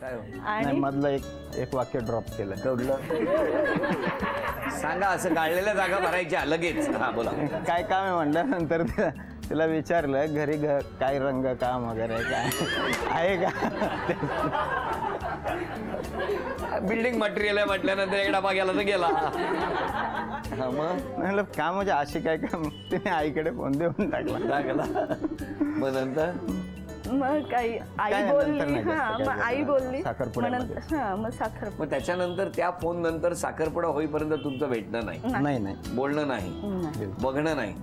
आणि मधलं एक वाक्य ड्रॉप केलं. सांगा, असं गाळलेल्या जागा भरायच्या लगेच. हा बोला. काय काम आहे म्हणलं. नंतर तिला विचारलं घरी काय रंग काम वगैरे काय आहे का. बिल्डिंग मटेरियल आहे म्हटल्यानंतर एक डबा गेला तर गेला. मग काम म्हणजे अशी काय काम. तिने आईकडे फोन देऊन टाकला. मग नंतर मग आई बोलली. मग आई बोलली मग त्याच्यानंतर त्या फोन नंतर साखरपुडा होईपर्यंत तुमचं भेटणं नाही, बोलणं नाही, बघणं नाही.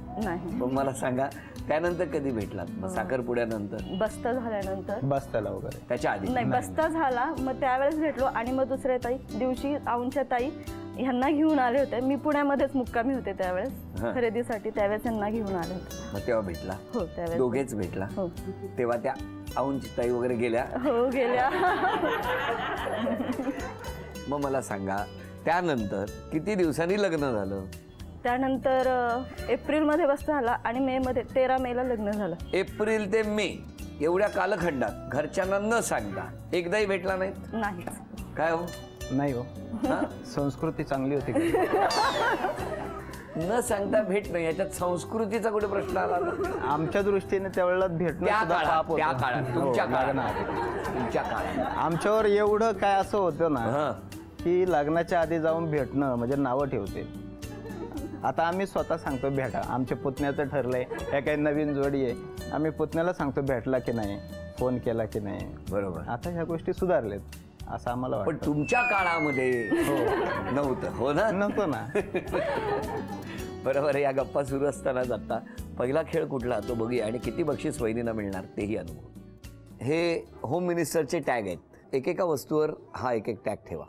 मग मला सांगा त्यानंतर कधी भेटलात? साखरपुड्यानंतर, बस्ता झाल्यानंतर, बस्त्याला वगैरे. त्याच्या आधी नाही, बस्ता झाला मग त्यावेळेस भेटलो. आणि मग दुसऱ्या दिवशी आऊंच्या ताई ह्यांना घेऊन आले होते. मी पुण्यामध्येच मुक्कामी होते त्यावेळेस खरेदीसाठी. त्यावेळेस यांना घेऊन आले होते. मग तेव्हा भेटला? हो, त्यावेळेस दोघेच भेटला. तेव्हा त्या आऊंची ताई वगैरे गेल्या? हो, गेल्या. मग मला सांगा त्यानंतर किती दिवसांनी लग्न झालं? त्यानंतर एप्रिलमध्ये बस्ता झाला आणि मे मध्ये 13 मेला लग्न झालं. एप्रिल ते मे एवढ्या कालखंडात घरच्यांना न सांगता एकदाही भेटला नाही? काय हो? नाही हो. संस्कृती चांगली होती. न सांगता भेट नाही, याच्यात संस्कृतीचा कुठे प्रश्न आला? आमच्या दृष्टीने त्यावेळेला भेटणं त्या काळात तुमच्या काळात आमच्यावर एवढं काय असं होतं ना की लग्नाच्या आधी जाऊन भेटणं म्हणजे नावं ठेवते. आता आम्ही स्वतः सांगतो भेटा. आमच्या पुतण्याचं ठरलंय, या काही नवीन जोडी आहे, आम्ही पुतण्याला सांगतो भेटला की नाही, फोन केला की नाही. बरोबर. आता ह्या गोष्टी सुधारलेत असं आम्हाला वाटतं. पण तुमच्या काळामध्ये नव्हतं. हो ना? नव्हतं ना. बरोबर. या गप्पा सुरू असतानाच आता पहिला खेळ कुठला तो बघूया आणि किती बक्षीस वहिनींना मिळणार तेही अनुभव. हे होम मिनिस्टरचे टॅग आहेत. एकेका वस्तूवर हा एक टॅग ठेवा.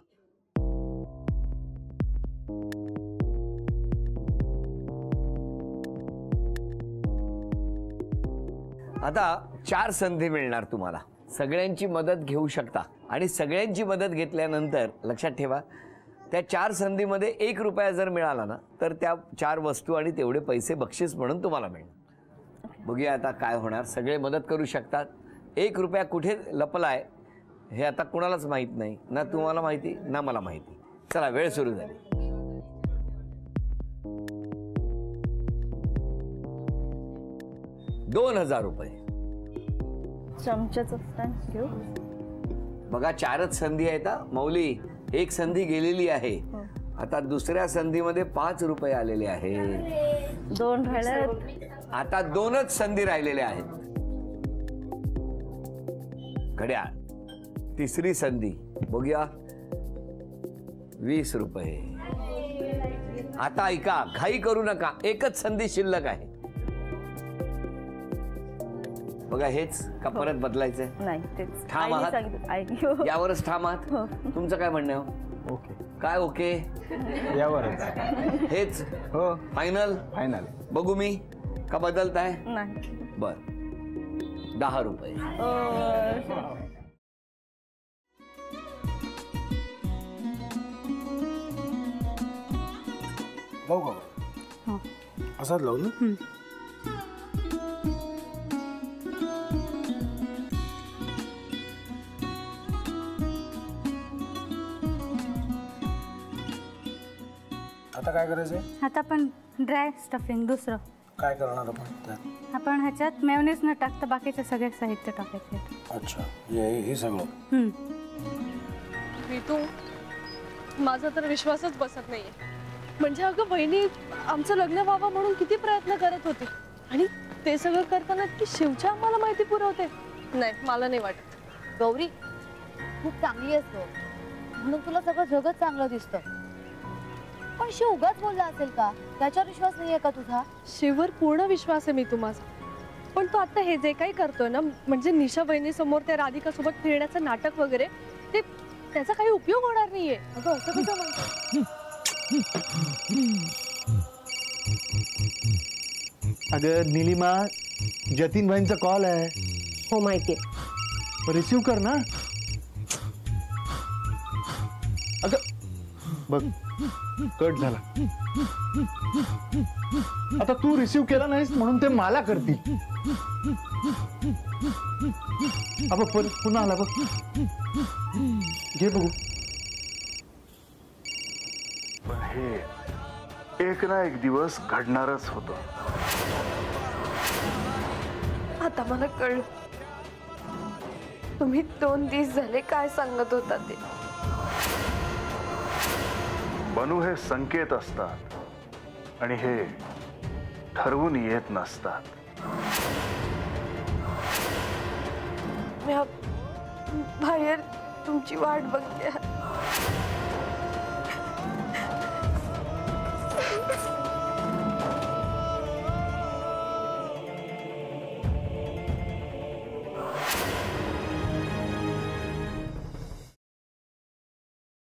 आता 4 संधी मिळणार तुम्हाला. सगळ्यांची मदत घेऊ शकता आणि सगळ्यांची मदत घेतल्यानंतर लक्षात ठेवा त्या 4 संधीमध्ये 1 रुपया जर मिळाला ना तर त्या 4 वस्तू आणि तेवढे पैसे बक्षीस म्हणून तुम्हाला मिळणार. बघूया आता काय होणार. सगळे मदत करू शकतात. 1 रुपया कुठे लपलाय हे आता कुणालाच माहीत नाही, ना तुम्हाला माहिती ना मला माहिती. चला वेळ सुरू झाली. 2000 रुपये. चमच्याचं स्टँड घेऊ. बघा 4च संधी आहेत. मौली 1 संधी गेलेली आहे. आता दुसऱ्या संधीमध्ये 5 रुपये आलेले आहेत. 2 राहिले. आता 2च संधी राहिलेल्या आहेत. घड्याळ. तिसरी संधी बघूया. 20 रुपये. आता ऐका, घाई करू नका, 1च संधी शिल्लक आहे. बघा हेच का परत बदलायचंय? नाही, तेच ठाम आहात? यावरच ठाम आहात? तुमचं काय म्हणणं आहे? ओके. काय ओके? यावरच. हेच? हो. फायनल? फायनल. बघू मी का बदलताय? नाही. बर. 10 रुपये. लावू का? असाच लावू ना. आता काय करायचंय? आता आपण ड्राय स्टफिंग दुसरं काय करणार आपण त्यात? आपण ह्याच्यात मेयोनीज न टाकता बाकीचे सगळे साहित्य टाकायचे. अच्छा, हे सगळं. ऋतू, माझा तर विश्वासच बसत नाहीये. म्हणजे अगं बहिणी आमचं लग्न व्हावं म्हणून किती प्रयत्न करत होती आणि ते सगळं करताना ती शिवच्या आम्हाला माहिती पुरवते. नाही, मला नाही वाटत. गौरी खूप चांगली असतो म्हणून तुला सगळं जगत चांगलं दिसतं, पण शिव उगाच बोलला असेल का? त्याच्यावर विश्वास नाहीये का तुझा? शिववर पूर्ण विश्वास आहे मी तुम्हाला, पण तो आता हे जे काही करतोय ना, म्हणजे निशा बहिणी समोर त्या राधिका सोबत फिरण्याचं नाटक वगैरे, ते त्याचा काही उपयोग होणार नाहीये. अगं असं कसं म्हणतो? अगं निलिमा, जतीन भाईंचा कॉल आहे. हो माहितीये. रिसीव कर ना. अगं बघ कट झाला. आता तू रिसीव केला नाहीस म्हणून ते मला करतील. अब पुन्हा आला बघ. घे बघू. पण हे एक ना एक दिवस घडणारच होतं. आता मला कळलं तुम्ही 2 दिवस झाले काय सांगत होता ते. बनू हे संकेत असतात आणि हे ठरवून येत नसतात. मी बाहेर तुमची वाट बघते.